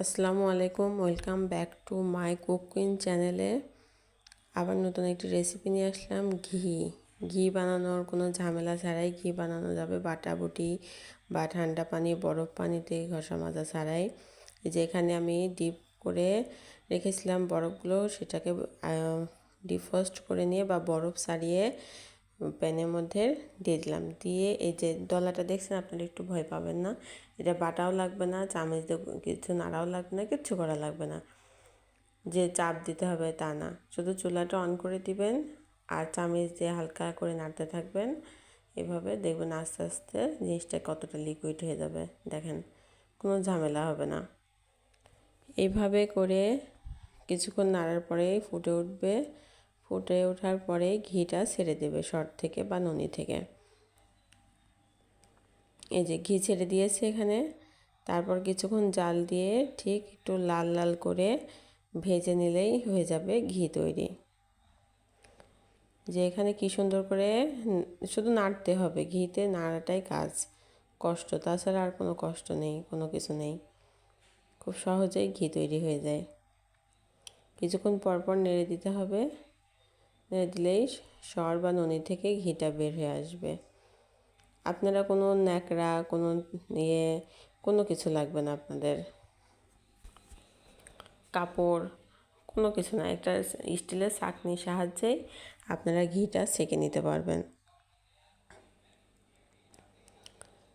আসসালামু আলাইকুম, welcome back to my cooking চ্যানেলে। আবার নতুন একটি রেসিপি নিয়ে আসলাম। ঘি বানানোর কোনো ঝামেলা ছাড়াই ঘি বানানো যাবে, বাটাবুটি বা ঠান্ডা পানি বরফ পানিতে ঘষা মাজা ছাড়াই। যেখানে আমি ডিপ করে রেখেছিলাম বরফগুলো, সেটাকে ডিফ্রস্ট করে নিয়ে বা বরফ ছাড়িয়ে প্যানের মধ্যে দিয়ে দিলাম। দিয়ে এই যে দলাটা দেখছেন, আপনারা একটু ভয় পাবেন না। এটা বাটাও লাগবে না, চামচ দিয়ে কিছু নাড়াও লাগবে না, কিচ্ছু করা লাগবে না, যে চাপ দিতে হবে তা না। শুধু চুলাটা অন করে দিবেন আর চামচ দিয়ে হালকা করে নাড়তে থাকবেন। এভাবে দেখবেন আস্তে আস্তে জিনিসটা কতটা লিকুইড হয়ে যাবে। দেখেন, কোনো ঝামেলা হবে না। এইভাবে করে কিছুক্ষণ নাড়ার পরেই ফুটে উঠবে। ফুটে ওঠার পরে ঘিটা ছেড়ে দেবে শর্ট থেকে বা ননি থেকে। এই যে ঘি ছেড়ে দিয়েছে এখানে। তারপর কিছুক্ষণ জাল দিয়ে ঠিক একটু লাল লাল করে ভেজে নিলেই হয়ে যাবে ঘি তৈরি। যে এখানে কি সুন্দর করে শুধু নাড়তে হবে, ঘিতে নাড়াটাই কাজ, কষ্ট, তাছাড়া আর কোনো কষ্ট নেই, কোনো কিছু নেই। খুব সহজেই ঘি তৈরি হয়ে যায়। কিছুক্ষণ পরপর নেড়ে দিতে হবে, নেড়ে দিলেই সর বা ননি থেকে ঘিটা বের হয়ে আসবে। আপনারা কোনো ন্যাকড়া, কোনো কোনো কিছু লাগবে না আপনাদের, কাপড়, কোনো কিছু না। একটা স্টিলের ছাঁকনির সাহায্যেই আপনারা ঘিটা ছেঁকে নিতে পারবেন।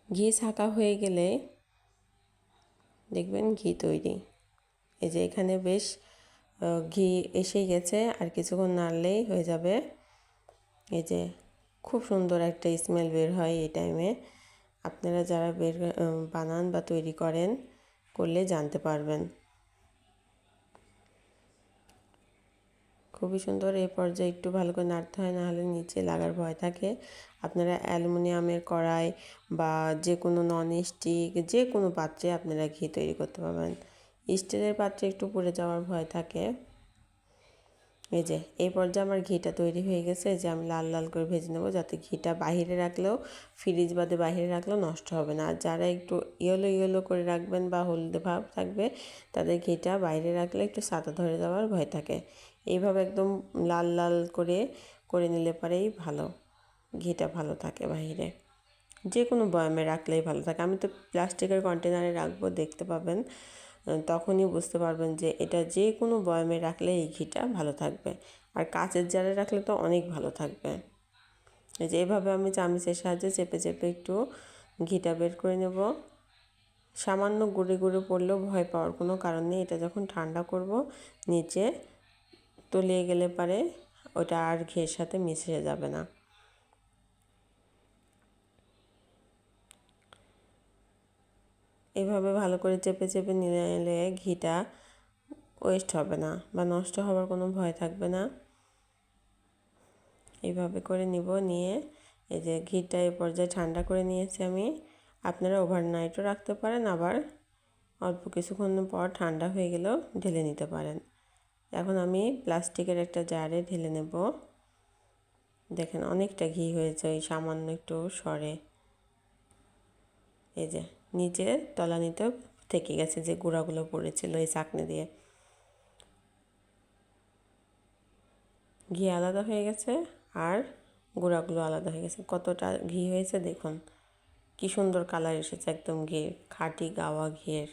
ঘি ছাঁকা হয়ে গেলে দেখবেন ঘি তৈরি। এই যে এখানে বেশ ঘি এসে গেছে, আর কিছুক্ষণ নাড়লেই হয়ে যাবে। এই যে খুব সুন্দর একটা স্মেল বের হয় এই টাইমে। আপনারা যারা বানান বা তৈরি করেন, করলে জানতে পারবেন। খুবই সুন্দর। এই পর্যায়ে একটু ভালো করে নাড়তে হয়, নাহলে নিচে লাগার ভয় থাকে। আপনারা অ্যালুমিনিয়ামের কড়াই বা যে কোনো নন স্টিক যে কোনো পাত্রে আপনারা ঘি তৈরি করতে পারবেন। স্টিলের পাত্রে একটু পুড়ে যাওয়ার ভয় থাকে। এই যে এই পর্যায়ে আমার ঘিটা তৈরি হয়ে গেছে। যে আমি লাল লাল করে ভেজে নেবো, যাতে ঘিটা বাহিরে রাখলেও, ফ্রিজ বাদে বাহিরে রাখলেও নষ্ট হবে না। আর যারা একটু ইয়েলো ইয়েলো করে রাখবেন বা হলদে ভাব থাকবে, তাদের ঘিটা বাইরে রাখলে একটু সাদা ধরে যাওয়ার ভয় থাকে। এইভাবে একদম লাল লাল করে নিলে পরেই ভালো, ঘিটা ভালো থাকে বাহিরে। যে কোনো বয়ামে রাখলেই ভালো থাকে। আমি তো প্লাস্টিকের কন্টেনারে রাখবো, দেখতে পাবেন, তখনই বুঝতে পারবেন যে এটা যে কোনো বয়ামে রাখলে এই ঘিটা ভালো থাকবে। আর কাঁচের জারে রাখলে তো অনেক ভালো থাকবে। এই যে এভাবে আমি চামচের সাহায্যে চেপে চেপে একটু ঘিটা বের করে নেব। সামান্য গুঁড়ে গুঁড়ে পড়লেও ভয় পাওয়ার কোনো কারণ নেই। এটা যখন ঠান্ডা করব, নিচে তলিয়ে গেলে পারে ওটা আর ঘিয়ের সাথে মিশে যাবে না। এভাবে ভালো করে চেপে চেপে নিলে ঘিটা ওয়েস্ট হবে না বা নষ্ট হওয়ার কোনো ভয় থাকবে না। এইভাবে করে নিয়ে এই যে ঘিটা এই পর্যায়ে ঠান্ডা করে নিয়েছি আমি। আপনারা ওভারনাইটও রাখতে পারেন, আবার অল্প কিছুক্ষণ পর ঠান্ডা হয়ে গেলেও ঢেলে নিতে পারেন। এখন আমি প্লাস্টিকের একটা জারে ঢেলে নেব। দেখেন অনেকটা ঘি হয়েছে ওই সামান্য একটু সরে। এই যে নিচে তলানিতেও থেকে গেছে, যে গুঁড়াগুলো পড়েছিল এই চাকনি দিয়ে। ঘি আলাদা হয়ে গেছে আর গুঁড়াগুলো আলাদা হয়ে গেছে। কতটা ঘি হয়েছে দেখুন, কি সুন্দর কালার এসেছে, একদম ঘিয়ের, খাঁটি গাওয়া ঘিয়ের।